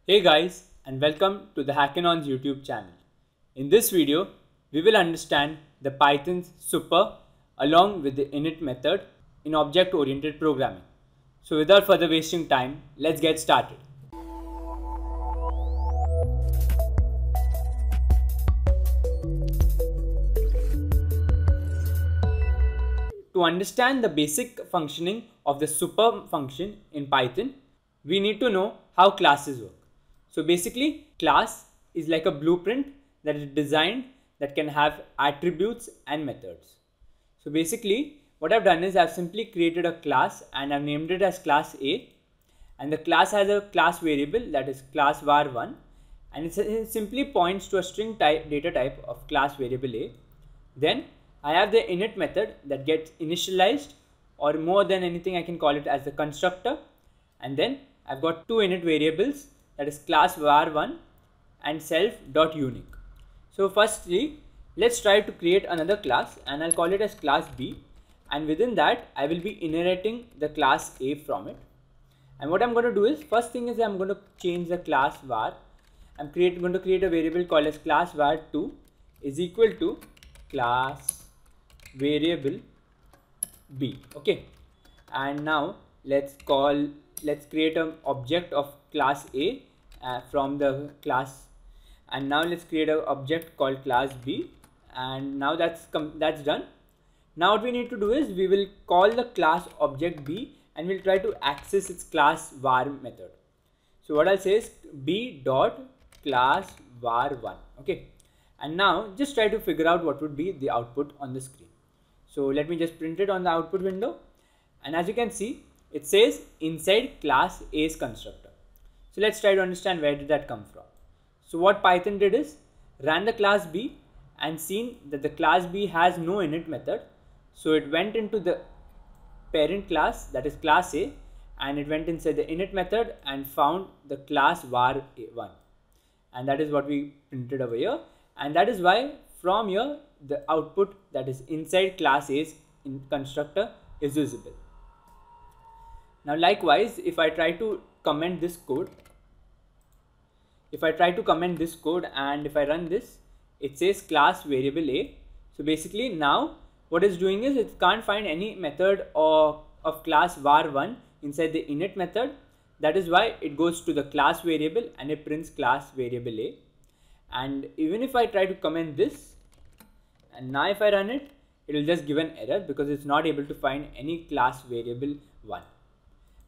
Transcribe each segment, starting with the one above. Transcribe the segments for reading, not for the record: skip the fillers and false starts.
Hey guys, and welcome to the Hackinon's YouTube channel. In this video, we will understand the Python's super along with the init method in object-oriented programming. So without further wasting time, let's get started. To understand the basic functioning of the super function in Python, we need to know how classes work. So basically, class is like a blueprint that is designed that can have attributes and methods. So basically, what I've done is I've simply created a class and I've named it as class A, and the class has a class variable that is class var1, and it simply points to a string type data type of class variable A. Then I have the init method that gets initialized, or more than anything I can call it as the constructor, and then I've got two init variables, that is class var1 and self.unique. So firstly, let's try to create another class and I'll call it as class B, and within that I will be inheriting the class A from it. And what I'm going to do is, first thing is I'm going to change the class var. I'm going to create a variable called as class var2 is equal to class variable B. Okay, and now let's create an object of class A from the class, and now let's create an object called class B, and now that's done. Now what we need to do is we will call the class object B and we'll try to access its class var method. So what I'll say is B dot class var1. Okay, and now just try to figure out what would be the output on the screen. So let me just print it on the output window, and as you can see, it says inside class A's constructor. So let's try to understand where did that come from. So what Python did is ran the class B and seen that the class B has no init method. So it went into the parent class, that is class A, and it went inside the init method and found the class var1, and that is what we printed over here. And that is why from here the output that is inside class A's constructor is visible. Now likewise, if I try to comment this code, and if I run this, it says class variable A. So basically now what it's doing is it can't find any method of class var1 inside the init method. That is why it goes to the class variable and it prints class variable A. And even if I try to comment this, and now if I run it, it will just give an error because it's not able to find any class variable 1.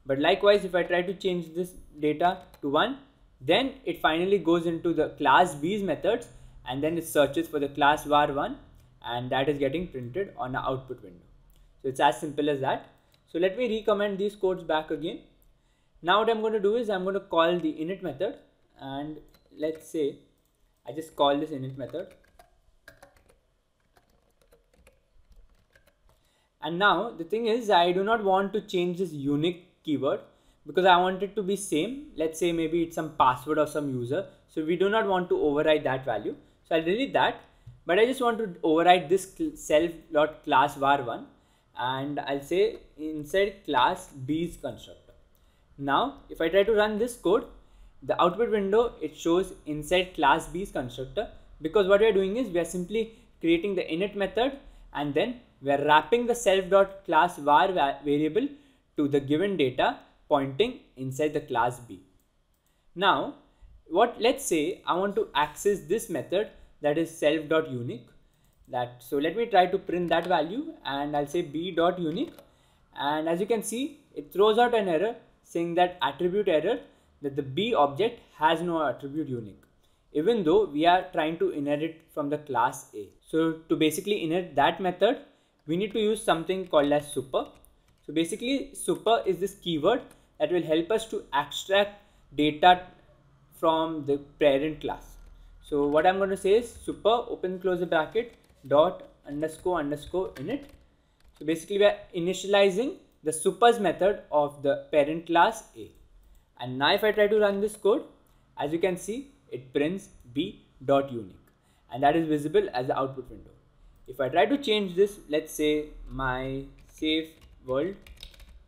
But likewise, if I try to change this data to 1, then it finally goes into the class B's methods and then it searches for the class var1, and that is getting printed on the output window. So it's as simple as that. So let me recommend these codes back again. Now what I'm going to do is I'm going to call the init method, and let's say I just call this init method. And now the thing is, I do not want to change this unique keyword because I want it to be same. Let's say maybe it's some password of some user. So we do not want to override that value. So I'll delete that, but I just want to override this self.class var1, and I'll say inside class B's constructor. Now if I try to run this code, the output window, it shows inside class B's constructor, because what we are doing is we are simply creating the init method and then we are wrapping the self.class var variable to the given data pointing inside the class B. Now let's say I want to access this method that is self.unique. So let me try to print that value, and I'll say b.unique, and as you can see, it throws out an error saying that attribute error, that the B object has no attribute unique, even though we are trying to inherit from the class A. So to basically inherit that method, we need to use something called as super. So basically super is this keyword that will help us to extract data from the parent class. So what I'm going to say is super open close the bracket dot underscore init. So basically we are initializing the super's method of the parent class A. And now if I try to run this code, as you can see, it prints b.unique, and that is visible as the output window. If I try to change this, let's say my safe world,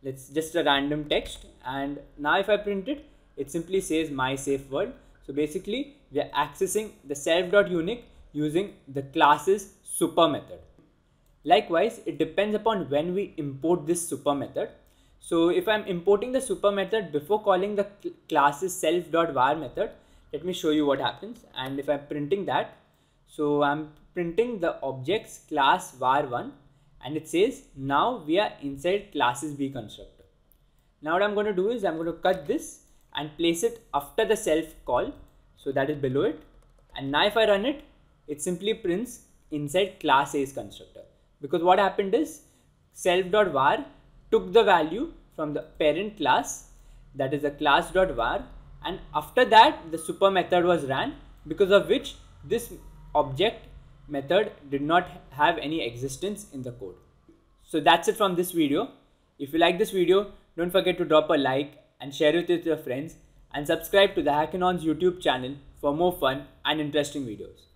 let's just a random text, and now if I print it, it simply says my safe world. So basically we are accessing the self.unique using the class's super method. Likewise, it depends upon when we import this super method. So if I'm importing the super method before calling the class's self.var method, let me show you what happens. And if I'm printing that, so I'm printing the objects class var1, and it says now we are inside classes B constructor. Now what I'm going to do is I'm going to cut this and place it after the self call, so that is below it. And now if I run it, it simply prints inside class A's constructor, because what happened is self.var took the value from the parent class, that is the class.var, and after that the super method was ran, because of which this object method did not have any existence in the code. So that's it from this video. If you like this video, don't forget to drop a like and share it with your friends, and subscribe to the Hackinon's YouTube channel for more fun and interesting videos.